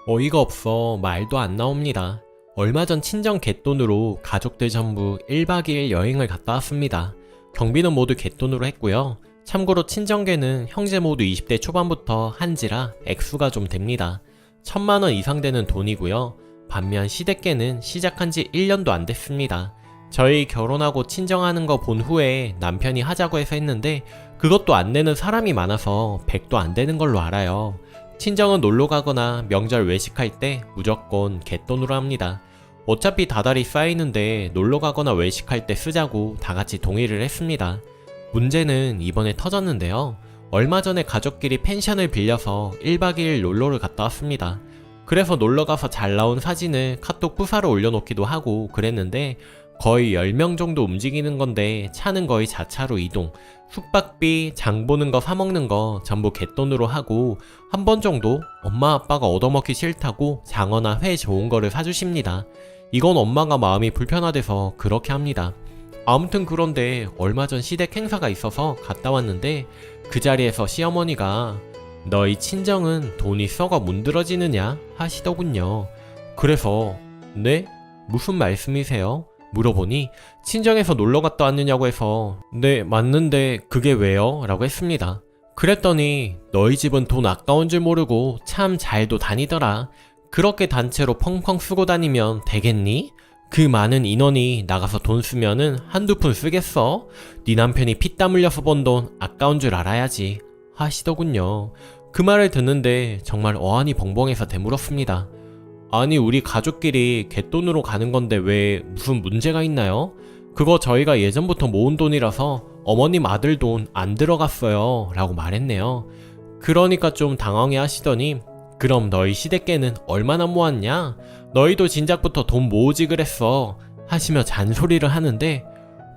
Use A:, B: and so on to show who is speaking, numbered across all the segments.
A: 어이가 없어 말도 안 나옵니다. 얼마 전 친정 갯돈으로 가족들 전부 1박 2일 여행을 갔다 왔습니다. 경비는 모두 갯돈으로 했고요. 참고로 친정계는 형제 모두 20대 초반부터 한지라 액수가 좀 됩니다. 1000만원 이상 되는 돈이고요. 반면 시댁계는 시작한 지 1년도 안 됐습니다. 저희 결혼하고 친정하는 거 본 후에 남편이 하자고 해서 했는데 그것도 안 내는 사람이 많아서 100도 안 되는 걸로 알아요. 친정은 놀러 가거나 명절 외식할 때 무조건 갯돈으로 합니다. 어차피 다달이 쌓이는데 놀러 가거나 외식할 때 쓰자고 다 같이 동의를 했습니다. 문제는 이번에 터졌는데요. 얼마 전에 가족끼리 펜션을 빌려서 1박 2일 놀러를 갔다 왔습니다. 그래서 놀러가서 잘 나온 사진을 카톡 부사로 올려놓기도 하고 그랬는데 거의 10명 정도 움직이는 건데 차는 거의 자차로 이동, 숙박비, 장 보는 거 사먹는 거 전부 갯돈으로 하고 한 번 정도 엄마 아빠가 얻어먹기 싫다고 장어나 회 좋은 거를 사주십니다. 이건 엄마가 마음이 불편하대서 그렇게 합니다. 아무튼 그런데 얼마 전 시댁 행사가 있어서 갔다 왔는데 그 자리에서 시어머니가 너희 친정은 돈이 썩어 문드러지느냐 하시더군요. 그래서 네? 무슨 말씀이세요? 물어보니 친정에서 놀러 갔다 왔느냐고 해서 네 맞는데 그게 왜요? 라고 했습니다. 그랬더니 너희 집은 돈 아까운 줄 모르고 참 잘도 다니더라. 그렇게 단체로 펑펑 쓰고 다니면 되겠니? 그 많은 인원이 나가서 돈 쓰면은 한두 푼 쓰겠어? 네 남편이 피땀 흘려서 번 돈 아까운 줄 알아야지 하시더군요. 그 말을 듣는데 정말 어안이 벙벙해서 되물었습니다. 아니 우리 가족끼리 갯돈으로 가는 건데 왜 무슨 문제가 있나요? 그거 저희가 예전부터 모은 돈이라서 어머님 아들 돈 안 들어갔어요 라고 말했네요. 그러니까 좀 당황해 하시더니 그럼 너희 시댁께는 얼마나 모았냐? 너희도 진작부터 돈 모으지 그랬어 하시며 잔소리를 하는데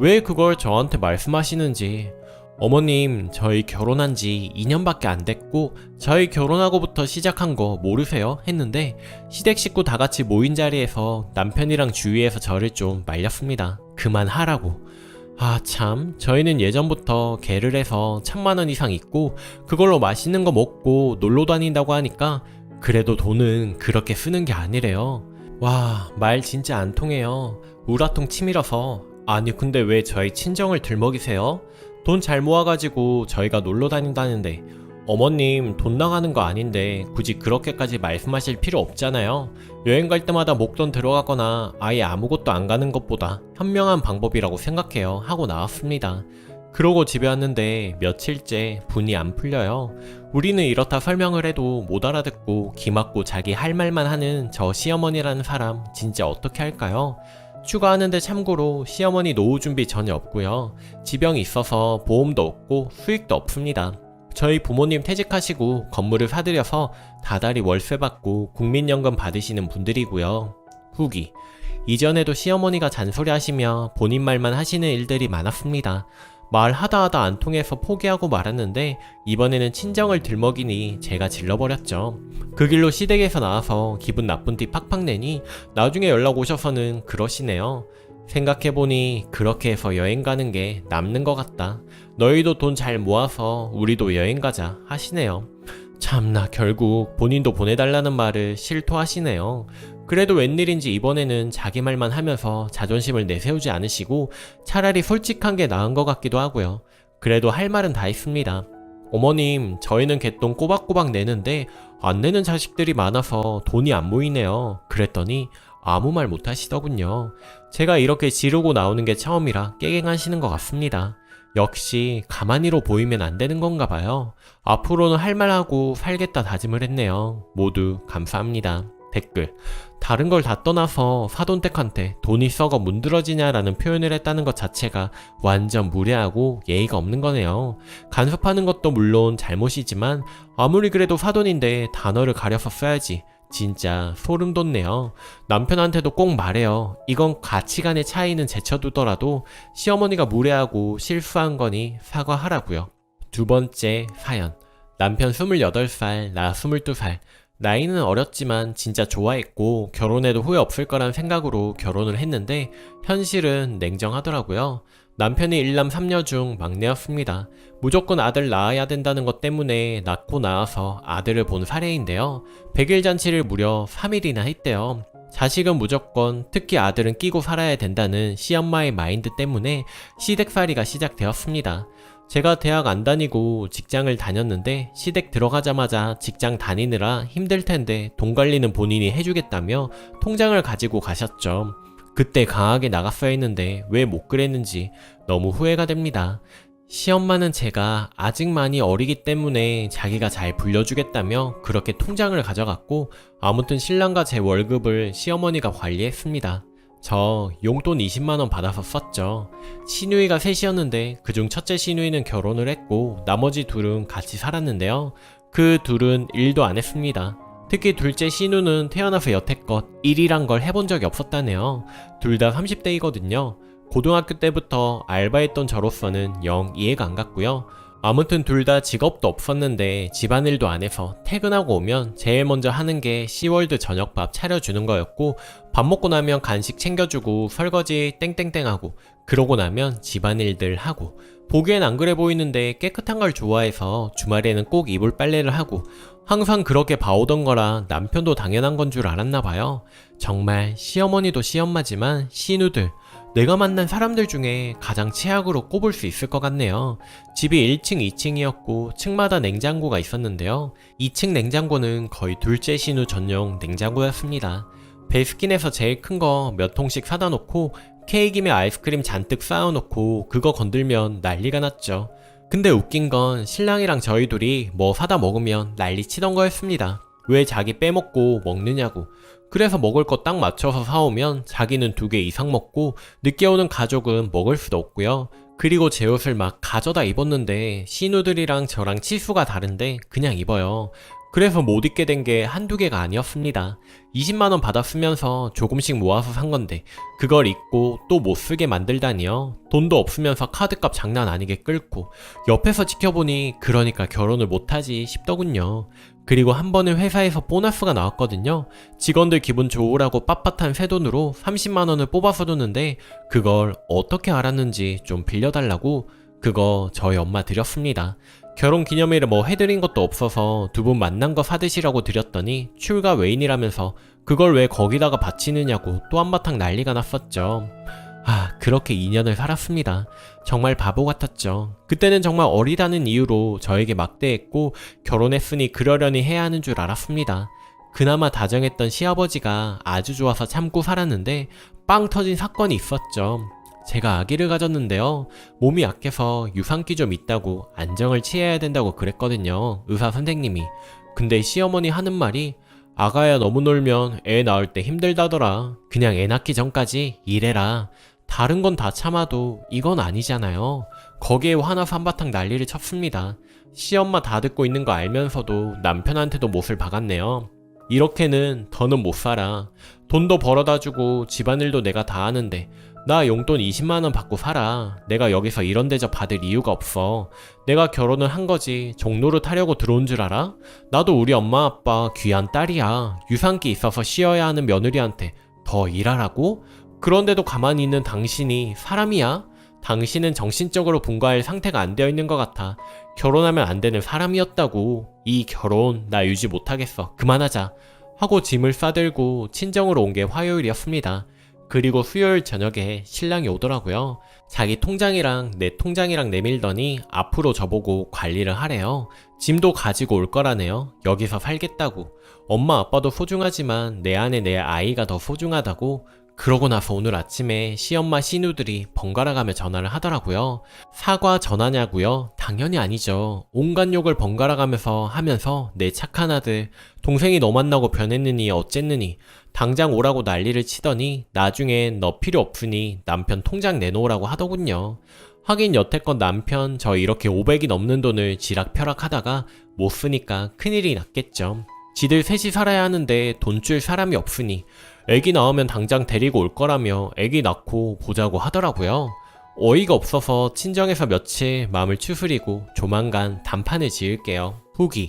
A: 왜 그걸 저한테 말씀하시는지. 어머님 저희 결혼한 지 2년밖에 안 됐고 저희 결혼하고부터 시작한 거 모르세요? 했는데 시댁 식구 다 같이 모인 자리에서 남편이랑 주위에서 저를 좀 말렸습니다. 그만하라고. 아 참 저희는 예전부터 개를 해서 1000만원 이상 있고 그걸로 맛있는 거 먹고 놀러 다닌다고 하니까 그래도 돈은 그렇게 쓰는 게 아니래요. 와 말 진짜 안 통해요. 우라통 치밀어서 아니 근데 왜 저희 친정을 들먹이세요? 돈 잘 모아가지고 저희가 놀러 다닌다는데 어머님 돈 나가는 거 아닌데 굳이 그렇게까지 말씀하실 필요 없잖아요. 여행 갈 때마다 목돈 들어가거나 아예 아무것도 안 가는 것보다 현명한 방법이라고 생각해요 하고 나왔습니다. 그러고 집에 왔는데 며칠째 분이 안 풀려요. 우리는 이렇다 설명을 해도 못 알아듣고 기맞고 자기 할 말만 하는 저 시어머니라는 사람 진짜 어떻게 할까요? 휴가하는데 참고로 시어머니 노후 준비 전혀 없고요. 지병이 있어서 보험도 없고 수익도 없습니다. 저희 부모님 퇴직하시고 건물을 사들여서 다달이 월세 받고 국민연금 받으시는 분들이고요. 후기. 이전에도 시어머니가 잔소리 하시며 본인 말만 하시는 일들이 많았습니다. 말하다 안 통해서 포기하고 말았는데 이번에는 친정을 들먹이니 제가 질러버렸죠. 그 길로 시댁에서 나와서 기분 나쁜 티 팍팍 내니 나중에 연락 오셔서는 그러시네요. 생각해보니 그렇게 해서 여행 가는 게 남는 것 같다. 너희도 돈 잘 모아서 우리도 여행 가자 하시네요. 참나 결국 본인도 보내달라는 말을 실토하시네요. 그래도 웬일인지 이번에는 자기 말만 하면서 자존심을 내세우지 않으시고 차라리 솔직한 게 나은 것 같기도 하고요. 그래도 할 말은 다 했습니다. 어머님 저희는 갯돈 꼬박꼬박 내는데 안 내는 자식들이 많아서 돈이 안 모이네요. 그랬더니 아무 말 못 하시더군요. 제가 이렇게 지르고 나오는 게 처음이라 깨갱하시는 것 같습니다. 역시 가만히로 보이면 안 되는 건가 봐요. 앞으로는 할 말하고 살겠다 다짐을 했네요. 모두 감사합니다. 댓글. 다른 걸 다 떠나서 사돈댁한테 돈이 썩어 문드러지냐라는 표현을 했다는 것 자체가 완전 무례하고 예의가 없는 거네요. 간섭하는 것도 물론 잘못이지만 아무리 그래도 사돈인데 단어를 가려서 써야지. 진짜 소름 돋네요. 남편한테도 꼭 말해요. 이건 가치관의 차이는 제쳐두더라도 시어머니가 무례하고 실수한 거니 사과하라고요. 두 번째 사연. 남편 28살, 나 22살. 나이는 어렸지만 진짜 좋아했고 결혼해도 후회 없을 거란 생각으로 결혼을 했는데 현실은 냉정하더라고요. 남편이 일남 3녀 중 막내였습니다. 무조건 아들 낳아야 된다는 것 때문에 낳고 나와서 아들을 본 사례인데요. 100일 잔치를 무려 3일이나 했대요. 자식은 무조건, 특히 아들은 끼고 살아야 된다는 시엄마의 마인드 때문에 시댁살이가 시작되었습니다. 제가 대학 안 다니고 직장을 다녔는데 시댁 들어가자마자 직장 다니느라 힘들 텐데 돈 관리는 본인이 해주겠다며 통장을 가지고 가셨죠. 그때 강하게 나갔어야 했는데 왜 못 그랬는지 너무 후회가 됩니다. 시엄마는 제가 아직 많이 어리기 때문에 자기가 잘 불려주겠다며 그렇게 통장을 가져갔고, 아무튼 신랑과 제 월급을 시어머니가 관리했습니다. 저 용돈 20만원 받아서 썼죠. 시누이가 셋이었는데 그중 첫째 시누이는 결혼을 했고 나머지 둘은 같이 살았는데요. 그 둘은 일도 안 했습니다. 특히 둘째 시누는 태어나서 여태껏 일이란 걸 해본 적이 없었다네요. 둘 다 30대이거든요. 고등학교 때부터 알바했던 저로서는 영 이해가 안 갔고요. 아무튼 둘 다 직업도 없었는데 집안일도 안 해서 퇴근하고 오면 제일 먼저 하는 게 시월드 저녁밥 차려주는 거였고, 밥 먹고 나면 간식 챙겨주고 설거지 땡땡땡하고, 그러고 나면 집안일들 하고, 보기엔 안 그래 보이는데 깨끗한 걸 좋아해서 주말에는 꼭 이불 빨래를 하고, 항상 그렇게 봐오던 거라 남편도 당연한 건 줄 알았나 봐요. 정말 시어머니도 시엄마지만 시누들, 내가 만난 사람들 중에 가장 최악으로 꼽을 수 있을 것 같네요. 집이 1층, 2층이었고 층마다 냉장고가 있었는데요. 2층 냉장고는 거의 둘째 시누 전용 냉장고였습니다. 베스킨에서 제일 큰 거 몇 통씩 사다 놓고 케이크에 아이스크림 잔뜩 쌓아놓고 그거 건들면 난리가 났죠. 근데 웃긴 건 신랑이랑 저희 둘이 뭐 사다 먹으면 난리 치던 거였습니다. 왜 자기 빼먹고 먹느냐고. 그래서 먹을 거 딱 맞춰서 사오면 자기는 2개 이상 먹고 늦게 오는 가족은 먹을 수도 없고요. 그리고 제 옷을 막 가져다 입었는데 시누들이랑 저랑 치수가 다른데 그냥 입어요. 그래서 못 입게 된 게 한두 개가 아니었습니다. 20만원 받았으면서 조금씩 모아서 산 건데 그걸 입고 또 못 쓰게 만들다니요. 돈도 없으면서 카드값 장난 아니게 끌고, 옆에서 지켜보니 그러니까 결혼을 못하지 싶더군요. 그리고 한 번은 회사에서 보너스가 나왔거든요. 직원들 기분 좋으라고 빳빳한 새돈으로 30만원을 뽑아서 줬는데 그걸 어떻게 알았는지 좀 빌려달라고 그거 저희 엄마 드렸습니다. 결혼 기념일에 뭐 해드린 것도 없어서 두 분 만난 거 사드시라고 드렸더니 출가 외인이라면서 그걸 왜 거기다가 바치느냐고 또 한바탕 난리가 났었죠. 그렇게 2년을 살았습니다. 정말 바보 같았죠. 그때는 정말 어리다는 이유로 저에게 막대했고 결혼했으니 그러려니 해야 하는 줄 알았습니다. 그나마 다정했던 시아버지가 아주 좋아서 참고 살았는데 빵 터진 사건이 있었죠. 제가 아기를 가졌는데요. 몸이 약해서 유산기 좀 있다고 안정을 취해야 된다고 그랬거든요. 의사 선생님이. 근데 시어머니 하는 말이 아가야 너무 놀면 애 낳을 때 힘들다더라. 그냥 애 낳기 전까지 일해라. 다른 건 다 참아도 이건 아니잖아요. 거기에 화나서 한바탕 난리를 쳤습니다. 시엄마 다 듣고 있는 거 알면서도 남편한테도 못을 박았네요. 이렇게는 더는 못 살아. 돈도 벌어다 주고 집안일도 내가 다 하는데 나 용돈 20만원 받고 살아. 내가 여기서 이런 대접 받을 이유가 없어. 내가 결혼을 한 거지 종로를 타려고 들어온 줄 알아? 나도 우리 엄마 아빠 귀한 딸이야. 유산기 있어서 쉬어야 하는 며느리한테 더 일하라고? 그런데도 가만히 있는 당신이 사람이야? 당신은 정신적으로 분가할 상태가 안 되어 있는 것 같아. 결혼하면 안 되는 사람이었다고. 이 결혼 나 유지 못하겠어. 그만하자. 하고 짐을 싸들고 친정으로 온 게 화요일이었습니다. 그리고 수요일 저녁에 신랑이 오더라고요. 자기 통장이랑 내 통장이랑 내밀더니 앞으로 저보고 관리를 하래요. 짐도 가지고 올 거라네요. 여기서 살겠다고. 엄마 아빠도 소중하지만 내 안에 내 아이가 더 소중하다고. 그러고 나서 오늘 아침에 시엄마 시누들이 번갈아가며 전화를 하더라고요. 사과 전화냐고요? 당연히 아니죠. 온갖 욕을 번갈아가면서 하면서 내 착한 아들, 동생이 너 만나고 변했느니 어쨌느니 당장 오라고 난리를 치더니 나중엔 너 필요 없으니 남편 통장 내놓으라고 하더군요. 하긴 여태껏 남편 저 이렇게 500이 넘는 돈을 지락펴락하다가 못 쓰니까 큰일이 났겠죠. 지들 셋이 살아야 하는데 돈 줄 사람이 없으니 애기 낳으면 당장 데리고 올 거라며 애기 낳고 보자고 하더라고요. 어이가 없어서 친정에서 며칠 마음을 추스리고 조만간 단판을 지을게요. 후기.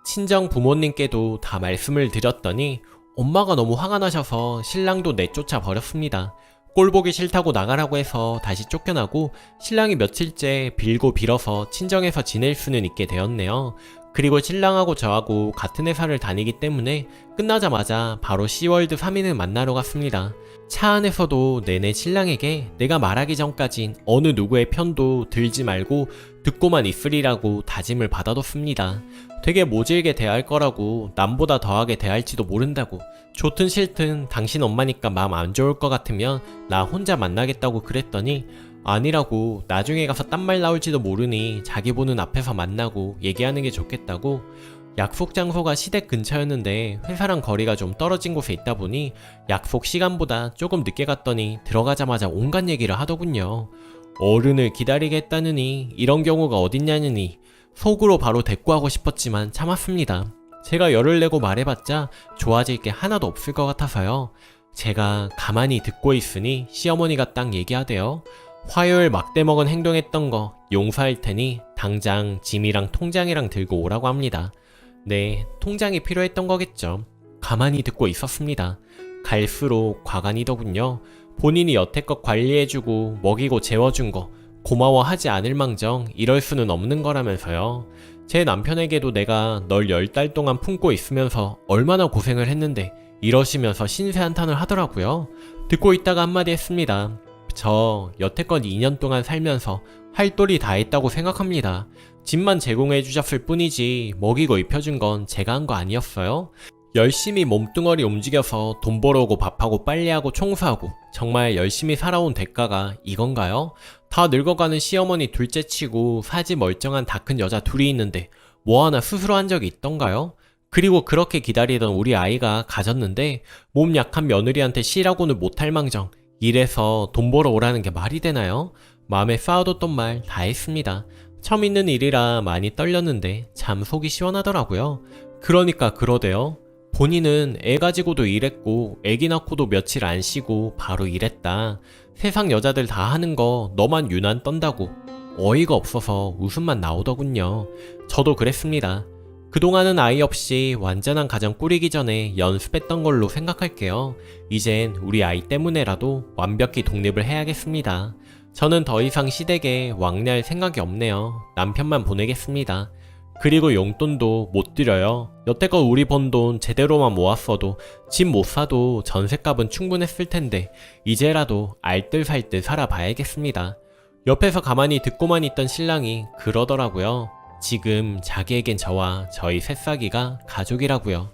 A: 친정 부모님께도 다 말씀을 드렸더니 엄마가 너무 화가 나셔서 신랑도 내쫓아 버렸습니다. 꼴 보기 싫다고 나가라고 해서 다시 쫓겨나고 신랑이 며칠째 빌고 빌어서 친정에서 지낼 수는 있게 되었네요. 그리고 신랑하고 저하고 같은 회사를 다니기 때문에 끝나자마자 바로 시월드 3인을 만나러 갔습니다. 차 안에서도 내내 신랑에게 내가 말하기 전까진 어느 누구의 편도 들지 말고 듣고만 있으리라고 다짐을 받아뒀습니다. 되게 모질게 대할 거라고, 남보다 더하게 대할지도 모른다고, 좋든 싫든 당신 엄마니까 마음 안 좋을 것 같으면 나 혼자 만나겠다고 그랬더니 아니라고, 나중에 가서 딴 말 나올지도 모르니 자기 보는 앞에서 만나고 얘기하는 게 좋겠다고. 약속 장소가 시댁 근처였는데 회사랑 거리가 좀 떨어진 곳에 있다 보니 약속 시간보다 조금 늦게 갔더니 들어가자마자 온갖 얘기를 하더군요. 어른을 기다리게 했다느니 이런 경우가 어딨냐느니 속으로 바로 대꾸하고 싶었지만 참았습니다. 제가 열을 내고 말해봤자 좋아질 게 하나도 없을 것 같아서요. 제가 가만히 듣고 있으니 시어머니가 딱 얘기하대요. 화요일 막대 먹은 행동했던 거 용서할 테니 당장 짐이랑 통장이랑 들고 오라고 합니다. 네, 통장이 필요했던 거겠죠. 가만히 듣고 있었습니다. 갈수록 과간이더군요. 본인이 여태껏 관리해주고 먹이고 재워준 거 고마워하지 않을 망정 이럴 수는 없는 거라면서요. 제 남편에게도 내가 널 10달 동안 품고 있으면서 얼마나 고생을 했는데 이러시면서 신세 한탄을 하더라고요. 듣고 있다가 한마디 했습니다. 저 여태껏 2년 동안 살면서 할 도리 다 했다고 생각합니다. 집만 제공해 주셨을 뿐이지 먹이고 입혀준 건 제가 한 거 아니었어요? 열심히 몸뚱어리 움직여서 돈 벌어오고 밥하고 빨래하고 청소하고 정말 열심히 살아온 대가가 이건가요? 다 늙어가는 시어머니 둘째치고 사지 멀쩡한 다 큰 여자 둘이 있는데 뭐 하나 스스로 한 적이 있던가요? 그리고 그렇게 기다리던 우리 아이가 가졌는데 몸 약한 며느리한테 씨라고는 못할 망정 이래서 돈 벌어 오라는 게 말이 되나요? 마음에 쌓아뒀던 말 다 했습니다. 처음 있는 일이라 많이 떨렸는데 참 속이 시원하더라고요. 그러니까 그러대요. 본인은 애 가지고도 일했고 애기 낳고도 며칠 안 쉬고 바로 일했다. 세상 여자들 다 하는 거 너만 유난 떤다고. 어이가 없어서 웃음만 나오더군요. 저도 그랬습니다. 그동안은 아이 없이 완전한 가정 꾸리기 전에 연습했던 걸로 생각할게요. 이젠 우리 아이 때문에라도 완벽히 독립을 해야겠습니다. 저는 더 이상 시댁에 왕래할 생각이 없네요. 남편만 보내겠습니다. 그리고 용돈도 못 드려요. 여태껏 우리 번 돈 제대로만 모았어도 집 못 사도 전셋값은 충분했을 텐데 이제라도 알뜰살뜰 살아봐야겠습니다. 옆에서 가만히 듣고만 있던 신랑이 그러더라고요. 지금 자기에겐 저와 저희 새싹이가 가족이라고요.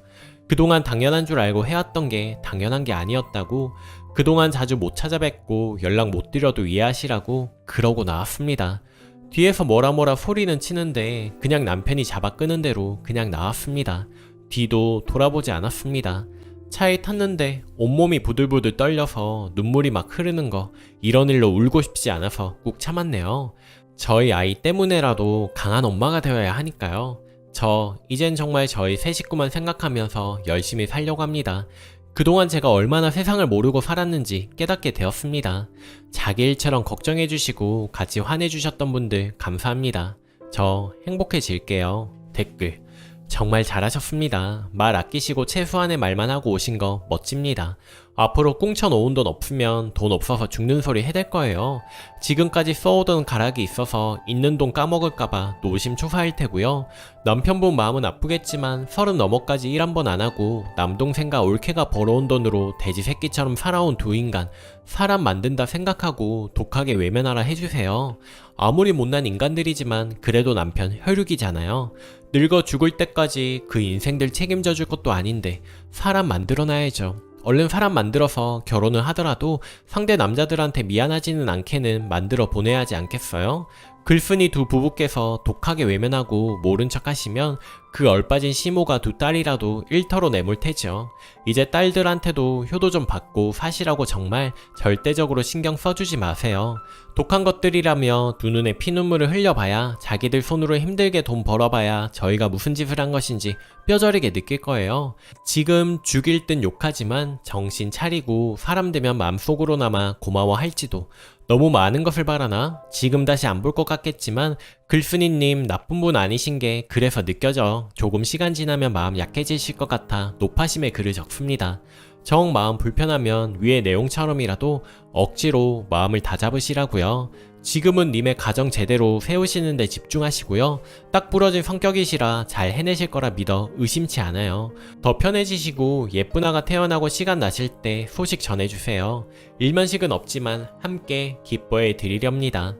A: 그동안 당연한 줄 알고 해왔던 게 당연한 게 아니었다고, 그동안 자주 못 찾아뵙고 연락 못 드려도 이해하시라고 그러고 나왔습니다. 뒤에서 뭐라 소리는 치는데 그냥 남편이 잡아 끄는 대로 그냥 나왔습니다. 뒤도 돌아보지 않았습니다. 차에 탔는데 온몸이 부들부들 떨려서 눈물이 막 흐르는 거, 이런 일로 울고 싶지 않아서 꾹 참았네요. 저희 아이 때문에라도 강한 엄마가 되어야 하니까요. 저 이젠 정말 저희 세 식구만 생각하면서 열심히 살려고 합니다. 그동안 제가 얼마나 세상을 모르고 살았는지 깨닫게 되었습니다. 자기 일처럼 걱정해주시고 같이 화내주셨던 분들 감사합니다. 저 행복해질게요. 댓글 정말 잘하셨습니다. 말 아끼시고 최소한의 말만 하고 오신 거 멋집니다. 앞으로 꽁쳐놓은 돈 없으면 돈 없어서 죽는 소리 해댈 거예요. 지금까지 써오던 가락이 있어서 있는 돈 까먹을까봐 노심초사할 테고요. 남편분 마음은 아프겠지만 30 넘어까지 일 한 번 안 하고 남동생과 올케가 벌어온 돈으로 돼지 새끼처럼 살아온 두 인간 사람 만든다 생각하고 독하게 외면하라 해주세요. 아무리 못난 인간들이지만 그래도 남편 혈육이잖아요. 늙어 죽을 때까지 그 인생들 책임져 줄 것도 아닌데 사람 만들어놔야죠. 얼른 사람 만들어서 결혼을 하더라도 상대 남자들한테 미안하지는 않게는 만들어 보내야 하지 않겠어요? 글쓴이 두 부부께서 독하게 외면하고 모른 척 하시면 그 얼빠진 시모가 두 딸이라도 일터로 내몰 테죠. 이제 딸들한테도 효도 좀 받고 사시라고 정말 절대적으로 신경 써주지 마세요. 독한 것들이라며 두 눈에 피눈물을 흘려봐야 자기들 손으로 힘들게 돈 벌어봐야 저희가 무슨 짓을 한 것인지 뼈저리게 느낄 거예요. 지금 죽일 듯 욕하지만 정신 차리고 사람 되면 마음속으로나마 고마워할지도. 너무 많은 것을 바라나? 지금 다시 안 볼 것 같겠지만 글쓴이님 나쁜 분 아니신 게 그래서 느껴져. 조금 시간 지나면 마음 약해지실 것 같아 노파심에 글을 적습니다. 정 마음 불편하면 위의 내용처럼이라도 억지로 마음을 다잡으시라고요. 지금은 님의 가정 제대로 세우시는 데 집중하시고요. 딱 부러진 성격이시라 잘 해내실 거라 믿어 의심치 않아요. 더 편해지시고 예쁜 아가 태어나고 시간 나실 때 소식 전해주세요. 일면식은 없지만 함께 기뻐해 드리렵니다.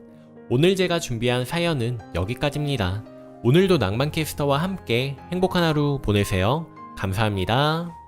A: 오늘 제가 준비한 사연은 여기까지입니다. 오늘도 낭만캐스터와 함께 행복한 하루 보내세요. 감사합니다.